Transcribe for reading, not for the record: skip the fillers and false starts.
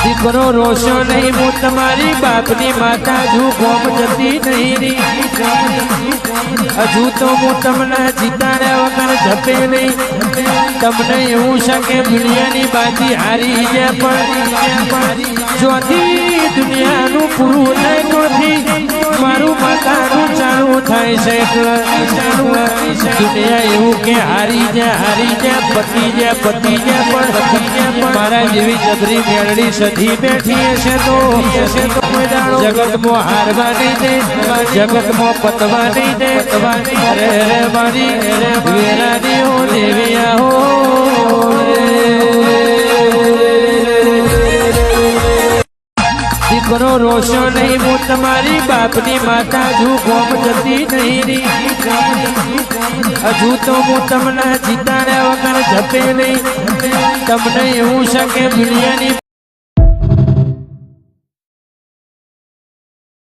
દીકરો રોશો નહીં હું તમારી બાપની માતા હજુ ગોમ જતી નહીં હજુ તો હું તમને જીતાડ્યા વગર જપે નહીં તમને એવું છે કે દુનિયાની બાજી હારી ગયા પણ જોથી દુનિયાનું પૂરું નહીં જોથી મારું માતાનું ચાલુ થાય છે દુનિયા એવું કે હારી ગયા પતી ગયા પણ મારા જેવી જબરી મેળડી સધી બેઠી હશે તો જગતમાં હારવાની દે જગતમાં પતવાની દે રે મારી વેરાની હો દેવિયા હો દીકરો રોશો નહીં હું તમારી બાપની માતા હજુ ગોમ જતી નહીં હજુ તો હું તમને જીતાડ્યા વગર જપે નહીં તમને એવું છે કે દુનિયાની